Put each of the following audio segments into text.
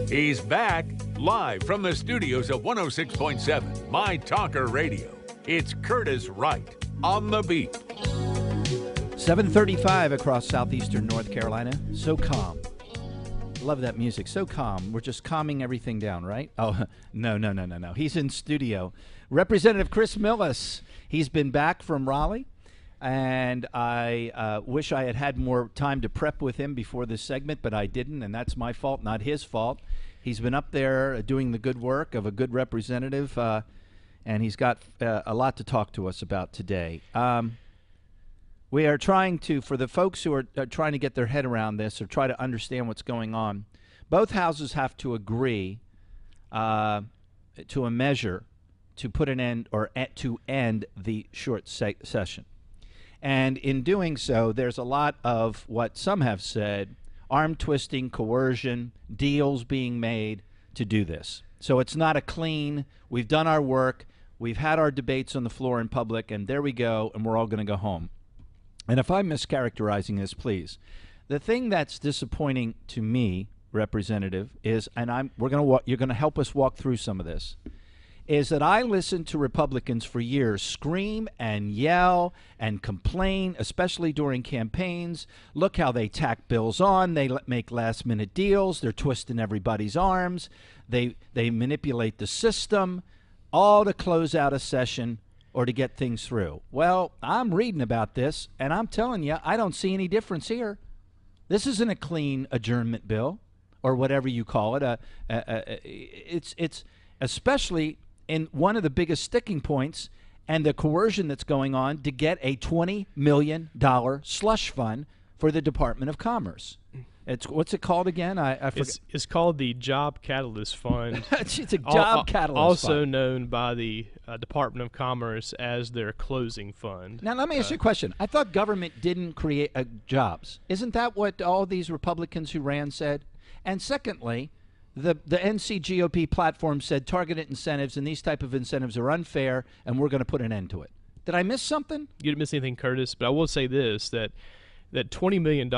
He's back live from the studios of 106.7 My Talker Radio. It's Curtis Wright on the beat. 7:35 across southeastern North Carolina. So calm. Love that music. So calm. We're just calming everything down, right? Oh, no. He's in studio. Representative Chris Millis. He's been back from Raleigh, and I wish I had had more time to prep with him before this segment, but I didn't, and that's my fault, not his fault. He's been up there doing the good work of a good representative, and he's got a lot to talk to us about today. We are trying to, for the folks who are trying to get their head around this or try to understand what's going on, both houses have to agree to a measure to put an end or to end the short session. And in doing so, there's a lot of what some have said, arm twisting, coercion, deals being made to do this. So it's not a clean, we've done our work, we've had our debates on the floor in public, and there we go, and we're all going to go home. And if I'm mischaracterizing this, please. The thing that's disappointing to me, Representative, is, and you're going to help us walk through some of this, is that I listened to Republicans for years scream and yell and complain, especially during campaigns. Look how they tack bills on. They make last-minute deals. They're twisting everybody's arms. They manipulate the system, all to close out a session or to get things through. Well, I'm reading about this, and I'm telling you, I don't see any difference here. This isn't a clean adjournment bill or whatever you call it. It's especially in one of the biggest sticking points and the coercion that's going on to get a $20 million slush fund for the Department of Commerce. What's it called again? I forget. It's called the Job Catalyst Fund. It's a Job Catalyst also Fund. known by the Department of Commerce as their closing fund. Now, let me ask you a question. I thought government didn't create jobs. Isn't that what all these Republicans who ran said? And secondly, the NC GOP platform said targeted incentives and these type of incentives are unfair, and we're going to put an end to it. Did I miss something? You didn't miss anything, Curtis, but I will say this, that $20 million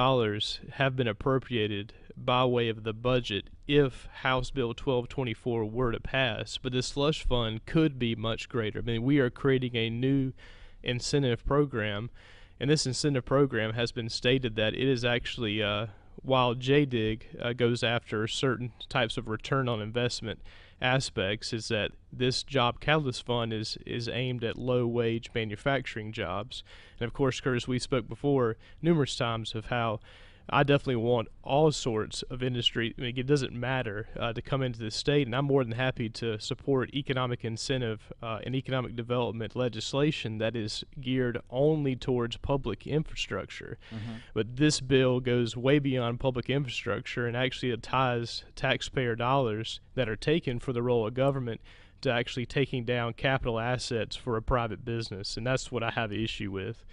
have been appropriated by way of the budget if House Bill 1224 were to pass, but this slush fund could be much greater. I mean, we are creating a new incentive program, and this incentive program has been stated that it is actually, while JDIG goes after certain types of return on investment aspects, is that this Job Catalyst Fund is aimed at low-wage manufacturing jobs. And of course, Curtis, we spoke before numerous times of how I definitely want all sorts of industry. I mean, it doesn't matter to come into the state, and I'm more than happy to support economic incentive and economic development legislation that is geared only towards public infrastructure. Mm-hmm. But this bill goes way beyond public infrastructure and actually ties taxpayer dollars that are taken for the role of government to actually taking down capital assets for a private business, and that's what I have an issue with.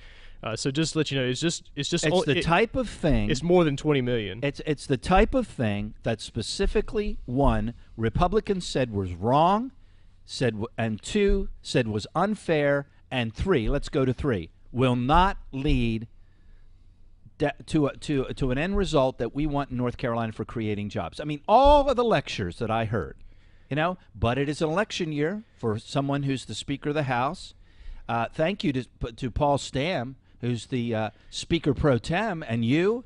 So just to let you know, it's the type of thing. It's more than $20 million. It's the type of thing that specifically, one, Republicans said was wrong, and two, said was unfair, and three, let's go to three, will not lead to an end result that we want in North Carolina for creating jobs. I mean, all of the lectures that I heard, but it is an election year for someone who's the Speaker of the House. Thank you to Paul Stam, who's the Speaker Pro Tem, and you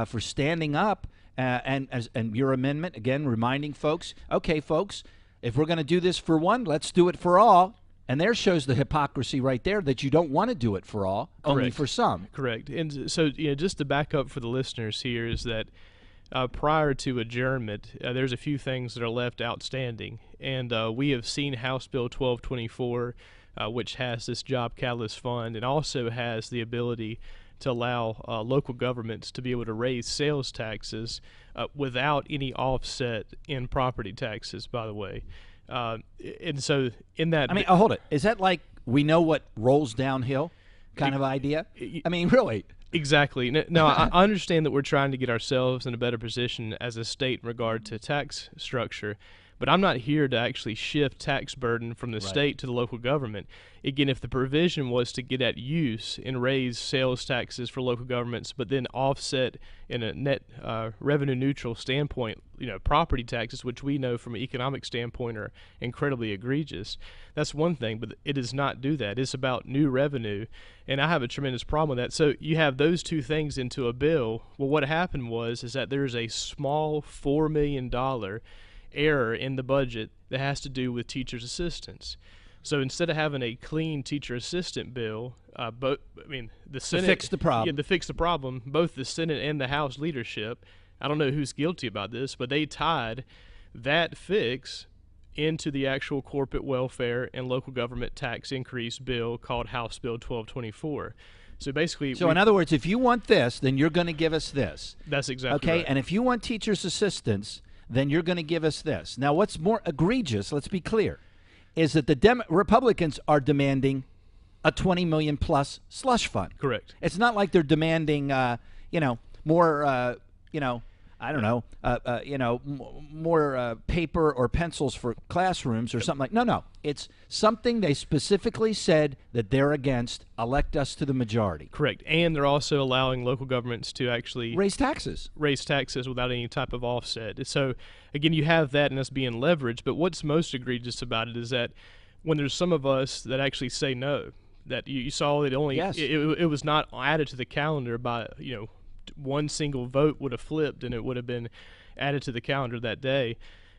for standing up and your amendment, again, reminding folks, okay, folks, if we're going to do this for one, let's do it for all. And there shows the hypocrisy right there that you don't want to do it for all, Correct. Only for some. Correct. And so, just to back up for the listeners here is that prior to adjournment, there's a few things that are left outstanding. And we have seen House Bill 1224, which has this Job Catalyst Fund and also has the ability to allow local governments to be able to raise sales taxes without any offset in property taxes, by the way. And so in that... I mean, hold it. Is that like we know what rolls downhill kind of idea? I mean, really? Exactly. Now, I understand that we're trying to get ourselves in a better position as a state in regard to tax structure, But I'm not here to actually shift tax burden from the state to the local government. Again, if the provision was to get at use and raise sales taxes for local governments, but then offset in a net revenue neutral standpoint, property taxes, which we know from an economic standpoint are incredibly egregious, that's one thing, but it does not do that. It's about new revenue, and I have a tremendous problem with that. So you have those two things into a bill. Well, what happened is that there's a small $4 million error in the budget that has to do with teachers' assistants. So instead of having a clean teacher assistant bill, the Senate, to fix the problem. Yeah, to fix the problem, both the Senate and the House leadership, I don't know who's guilty about this, but they tied that fix into the actual corporate welfare and local government tax increase bill called House Bill 1224. So basically, in other words, if you want this, then you're going to give us this. That's exactly right. Okay, and if you want teachers' assistants, then you're going to give us this. Now, what's more egregious, let's be clear, is that the Republicans are demanding a $20 million plus slush fund. Correct. It's not like they're demanding, more, more paper or pencils for classrooms or something like. No. It's something they specifically said that they're against. Elect us to the majority. Correct. And they're also allowing local governments to actually raise taxes without any type of offset. So again, you have that and that's being leveraged. But what's most egregious about it is that when there's some of us that actually say no, that you saw it only it was not added to the calendar by one single vote would have flipped and it would have been added to the calendar that day,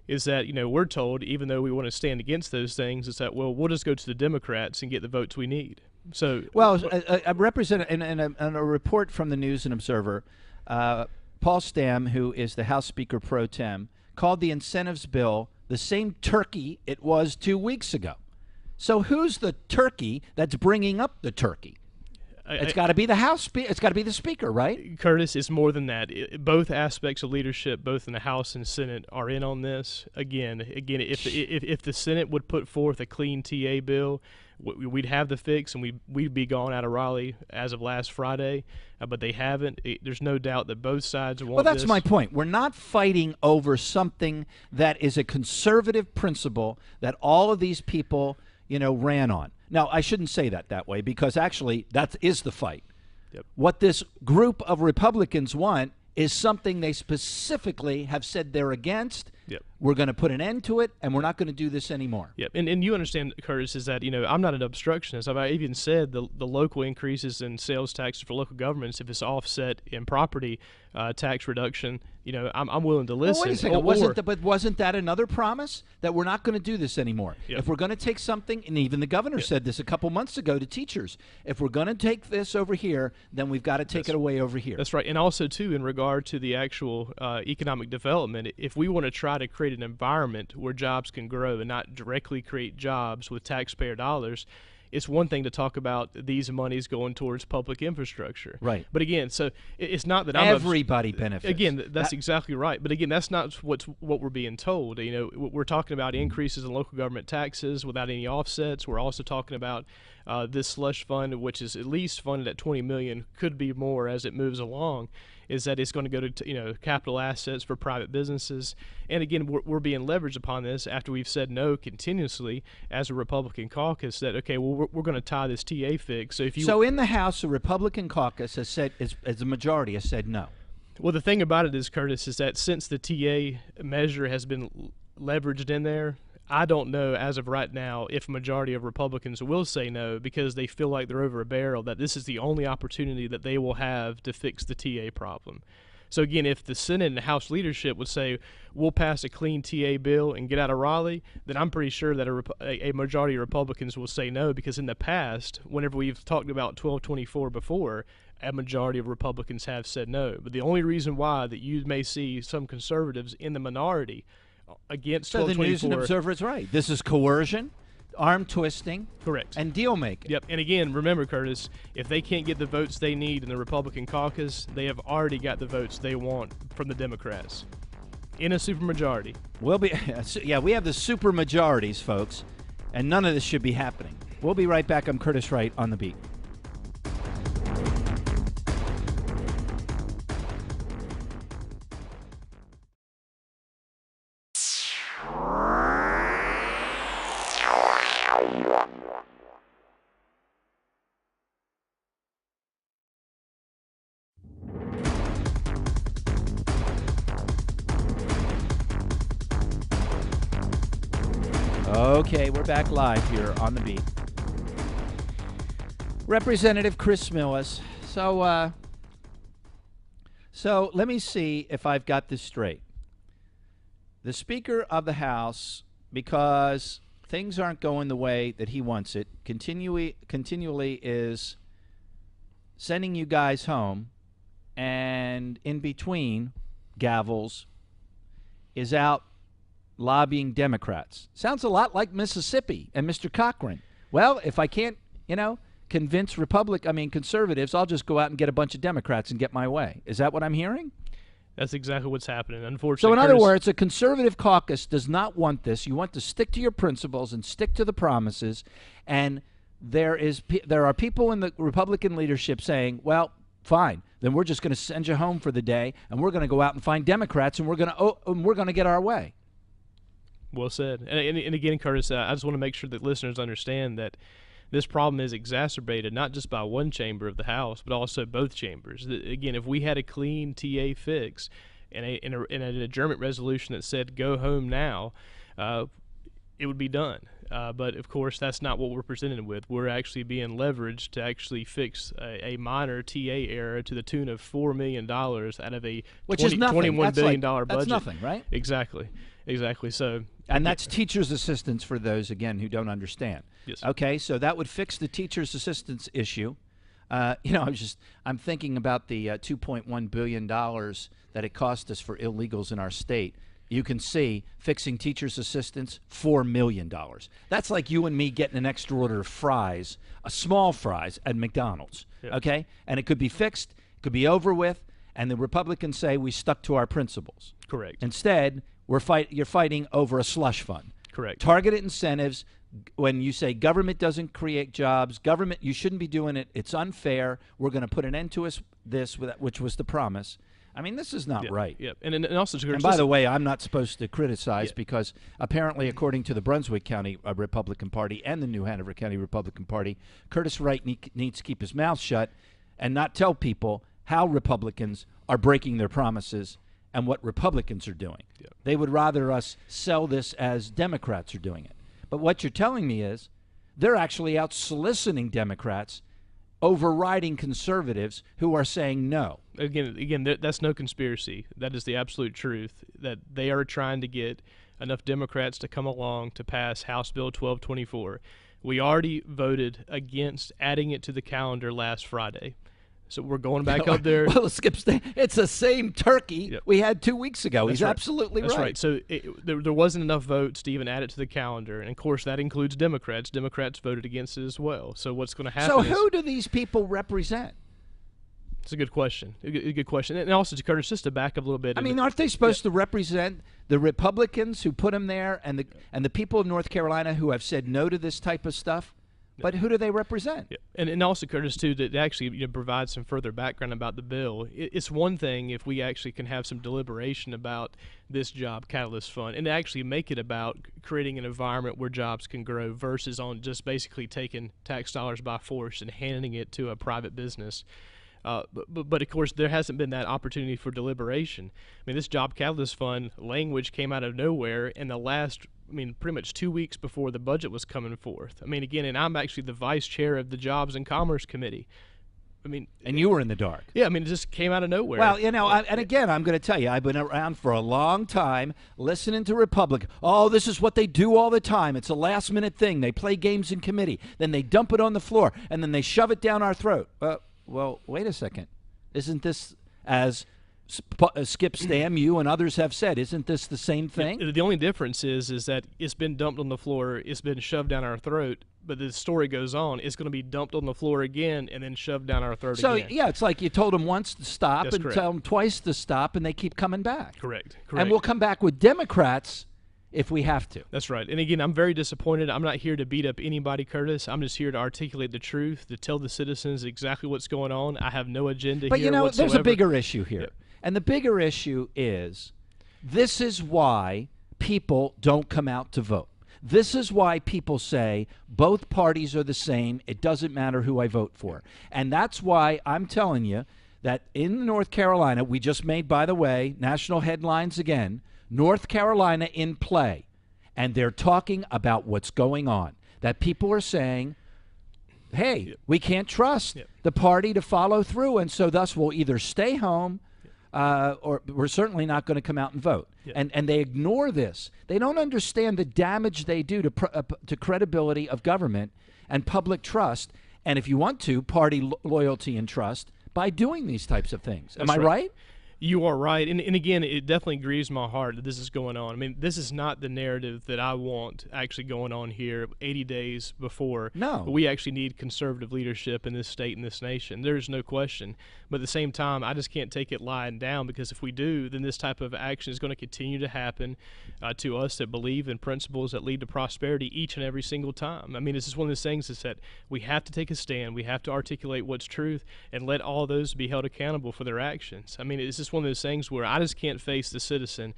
is that we're told, even though we want to stand against those things, is that we'll just go to the Democrats and get the votes we need. So a representative in a report from the News and Observer, Paul Stam, who is the House Speaker pro tem, called the incentives bill the same turkey it was 2 weeks ago. So who's the turkey that's bringing up the turkey? It's got to be the House. It's got to be the Speaker, right? Curtis, it's more than that. Both aspects of leadership, both in the House and Senate, are in on this. Again, if the Senate would put forth a clean TA bill, we'd have the fix and we'd be gone out of Raleigh as of last Friday. But they haven't. There's no doubt that both sides want. Well, that's my point. We're not fighting over something that is a conservative principle that all of these people, ran on. Now, I shouldn't say that way because actually that is the fight. Yep. What this group of Republicans want is something they specifically have said they're against. Yep. We're going to put an end to it, and we're not going to do this anymore. Yep. And you understand, Curtis, is that I'm not an obstructionist. I've even said the local increases in sales taxes for local governments, if it's offset in property tax reduction, I'm willing to listen. Well, wait a second. Wasn't that another promise that we're not going to do this anymore? Yep. If we're going to take something, and even the governor said this a couple months ago to teachers, if we're going to take this over here, then we've got to take it away over here. That's right. And also, too, in regard to the actual economic development, if we want to try to create an environment where jobs can grow and not directly create jobs with taxpayer dollars, it's one thing to talk about these monies going towards public infrastructure. Right. But again, so it's not that everybody benefits. Again, that's exactly right. But again, that's not what we're being told. We're talking about increases in local government taxes without any offsets. We're also talking about this slush fund, which is at least funded at $20 million, could be more as it moves along. Is that it's going to go to capital assets for private businesses, and again we're being leveraged upon this after we've said no continuously as a Republican caucus. That we're going to tie this TA fix. So in the House, the Republican caucus has said, as a majority, has said no. Well, the thing about it is, Curtis, is that since the TA measure has been leveraged in there, I don't know as of right now if a majority of Republicans will say no because they feel like they're over a barrel, that this is the only opportunity that they will have to fix the TA problem. So again, if the Senate and the House leadership would say, we'll pass a clean TA bill and get out of Raleigh, then I'm pretty sure that a majority of Republicans will say no, because in the past, whenever we've talked about 1224 before, a majority of Republicans have said no. But the only reason why that you may see some conservatives in the minority against 1224. So the News and Observer is right. This is coercion, arm twisting, correct, and deal making. Yep. And again, remember, Curtis, if they can't get the votes they need in the Republican caucus, they have already got the votes they want from the Democrats in a supermajority. We have the super majorities, folks, and none of this should be happening. We'll be right back. I'm Curtis Wright on the Beat. Okay, we're back live here on the beat. Representative Chris Millis. So let me see if I've got this straight. The Speaker of the House, because things aren't going the way that he wants it, continually is sending you guys home, and in between gavels is out lobbying Democrats. Sounds a lot like Mississippi and Mr. Cochran. Well, if I can't, convince conservatives, I'll just go out and get a bunch of Democrats and get my way. Is that what I'm hearing? That's exactly what's happening, unfortunately. So in other words, a conservative caucus does not want this. You want to stick to your principles and stick to the promises. And there are people in the Republican leadership saying, well, fine, then we're just going to send you home for the day, and we're going to go out and find Democrats, and we're going to get our way. Well said. And again, Curtis, I just want to make sure that listeners understand that this problem is exacerbated not just by one chamber of the House, but also both chambers. Again, if we had a clean TA fix and an adjournment resolution that said go home now, it would be done. But, of course, that's not what we're presented with. We're actually being leveraged to actually fix a minor TA error to the tune of $4 million out of a $21 billion budget. That's nothing, right? Exactly. So, and that's teachers' assistants for those, again, who don't understand. Yes. Okay, so that would fix the teachers' assistants issue. I'm thinking about the $2.1 billion that it cost us for illegals in our state. You can see fixing teachers' assistants, $4 million. That's like you and me getting an extra order of fries, small fries at McDonald's, okay? And it could be fixed, it could be over with, and the Republicans say we stuck to our principles. Correct. Instead, you're fighting over a slush fund. Correct. Targeted incentives. When you say government doesn't create jobs, you shouldn't be doing it, it's unfair, we're going to put an end to this, which was the promise. I mean, this is not right. Yeah, and also, and by the way, I'm not supposed to criticize because apparently, according to the Brunswick County Republican Party and the New Hanover County Republican Party, Curtis Wright needs to keep his mouth shut and not tell people how Republicans are breaking their promises and what Republicans are doing. Yeah. They would rather us sell this as Democrats are doing it. But what you're telling me is they're actually out soliciting Democrats, overriding conservatives who are saying no. Again, that's no conspiracy. That is the absolute truth, that they are trying to get enough Democrats to come along to pass House Bill 1224. We already voted against adding it to the calendar last Friday. So we're going back up there. Well, it's the same turkey we had 2 weeks ago. He's absolutely right. That's right. So there wasn't enough votes to even add it to the calendar. And, of course, that includes Democrats. Democrats voted against it as well. So what's going to happen So who do these people represent? It's a good question. A good question. And also, Curtis, just to back up a little bit. I mean, aren't they supposed to represent the Republicans who put them there and the people of North Carolina who have said no to this type of stuff? But who do they represent? Yeah. And also, Curtis, too, to actually provide some further background about the bill. It's one thing if we actually can have some deliberation about this job catalyst fund and actually make it about creating an environment where jobs can grow versus on just basically taking tax dollars by force and handing it to a private business. But of course, there hasn't been that opportunity for deliberation. I mean, this job catalyst fund language came out of nowhere in the last, pretty much 2 weeks before the budget was coming forth. Again, and I'm actually the vice chair of the Jobs and Commerce Committee. And you were in the dark. Yeah, it just came out of nowhere. Well, and again, I'm going to tell you, I've been around for a long time listening to Republicans. Oh, this is what they do all the time. It's a last-minute thing. They play games in committee. Then they dump it on the floor, and then they shove it down our throat. Well, wait a second. Isn't this, as Skip Stam, you and others have said, isn't this the same thing? The only difference is that it's been dumped on the floor, it's been shoved down our throat, but the story goes on. It's going to be dumped on the floor again and then shoved down our throat again. So, yeah, it's like you told them once to stop That's and correct. tell them twice to stop, and they keep coming back. Correct. And we'll come back with Democrats if we have to. That's right. And again, I'm very disappointed. I'm not here to beat up anybody, Curtis. I'm just here to articulate the truth, to tell the citizens exactly what's going on. I have no agenda but here whatsoever. There's a bigger issue here. Yep. And the bigger issue is this is why people don't come out to vote. This is why people say both parties are the same. It doesn't matter who I vote for. And that's why I'm telling you that in North Carolina, we just made, by the way, national headlines again, North Carolina in play. and they're talking about what's going on. That people are saying, hey, we can't trust the party to follow through, and so thus we'll either stay home or we're certainly not going to come out and vote. And they ignore this. They don't understand the damage they do to credibility of government and public trust, and if you want to, party loyalty and trust by doing these types of things. Am I right? You are right. And again, it definitely grieves my heart that this is going on. I mean, this is not the narrative that I want actually going on here 80 days before. No. But we actually need conservative leadership in this state and this nation. There's no question. But at the same time, I just can't take it lying down, because if we do, then this type of action is going to continue to happen to us that believe in principles that lead to prosperity each and every single time. I mean, it's just one of those things is that we have to take a stand. We have to articulate what's truth and let all those be held accountable for their actions. I mean, it's just one of those things where I just can't face the citizen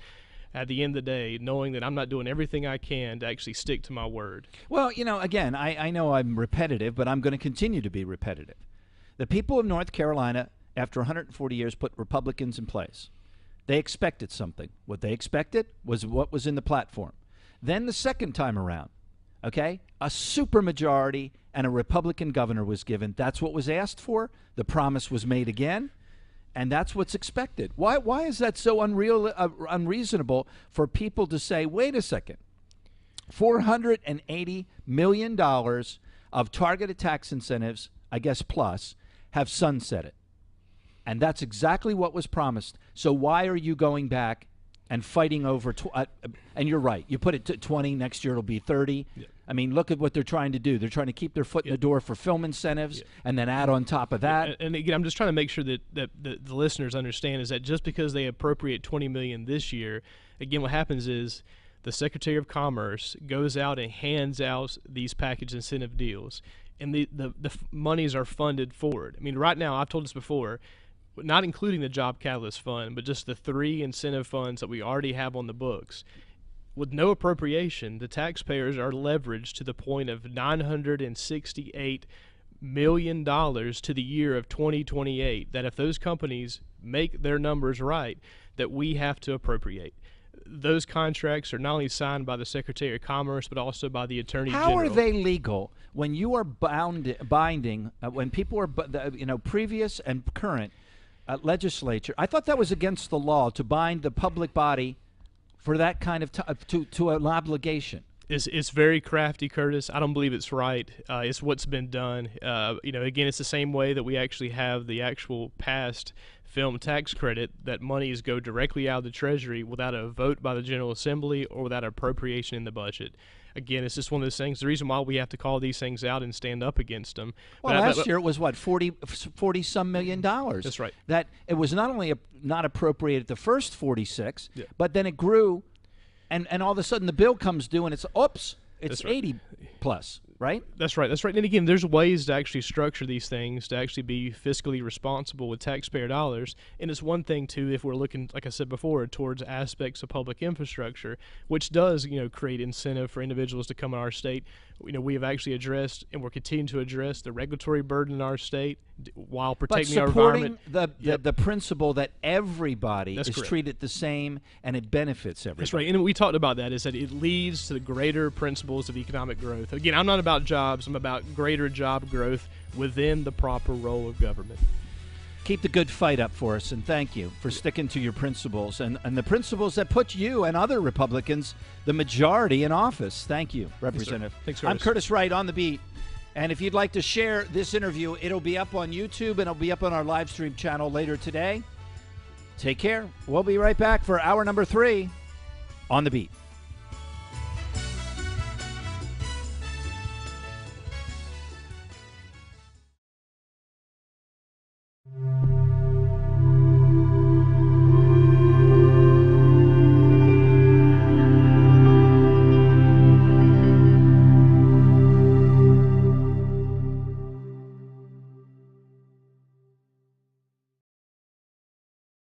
at the end of the day knowing that I'm not doing everything I can to actually stick to my word. Well, again, I know I'm repetitive, but I'm going to continue to be repetitive. The people of North Carolina, after 140 years, put Republicans in place. They expected something. What they expected was what was in the platform. Then the second time around, okay, a supermajority and a Republican governor was given. That's what was asked for. The promise was made again. And that's what's expected. Why is that so unreasonable for people to say, wait a second, $480 million of targeted tax incentives, I guess plus, have sunsetted. And that's exactly what was promised. So why are you going back and fighting over, and you're right, you put it to 20, next year it'll be 30. Yeah. I mean, look at what they're trying to do. They're trying to keep their foot in the door for film incentives and then add on top of that. And again, I'm just trying to make sure that the listeners understand is that just because they appropriate $20 million this year, again, what happens is the Secretary of Commerce goes out and hands out these package incentive deals, and the monies are funded forward. I mean, right now, I've told this before, not including the Job Catalyst Fund, but just the 3 incentive funds that we already have on the books. With no appropriation, the taxpayers are leveraged to the point of $968 million to the year of 2028, that if those companies make their numbers right, that we have to appropriate. Those contracts are not only signed by the Secretary of Commerce, but also by the Attorney General. How are they legal when you are binding, when people are, previous and current legislature? I thought that was against the law to bind the public body for that kind of to an obligation. It's very crafty, Curtis. I don't believe it's right. It's what's been done. Again, it's the same way that we actually have the actual past film tax credit, that monies go directly out of the Treasury without a vote by the General Assembly or without appropriation in the budget. Again, it's just one of those things. The reason why we have to call these things out and stand up against them. Well, last year it was what, 40 some million dollars. That's right. That it was not only not appropriated the first 46, but then it grew, and all of a sudden the bill comes due and it's it's 80 plus. Right? That's right. And again, there's ways to actually structure these things to actually be fiscally responsible with taxpayer dollars. And it's one thing, too, if we're looking, like I said before, towards aspects of public infrastructure, which does, create incentive for individuals to come in our state. We have actually addressed, and we're continuing to address, the regulatory burden in our state while protecting our environment. But supporting the principle that everybody is treated the same and it benefits everybody. That's right. And we talked about that, is that it leads to the greater principles of economic growth. Again, I'm not about jobs. I'm about greater job growth within the proper role of government. Keep the good fight up for us, and thank you for sticking to your principles and the principles that put you and other Republicans, the majority, in office. Thank you, Representative. Thanks, I'm Curtis Wright on the beat. And if you'd like to share this interview, it'll be up on YouTube and it'll be up on our live stream channel later today. Take care. We'll be right back for hour number 3 on the beat.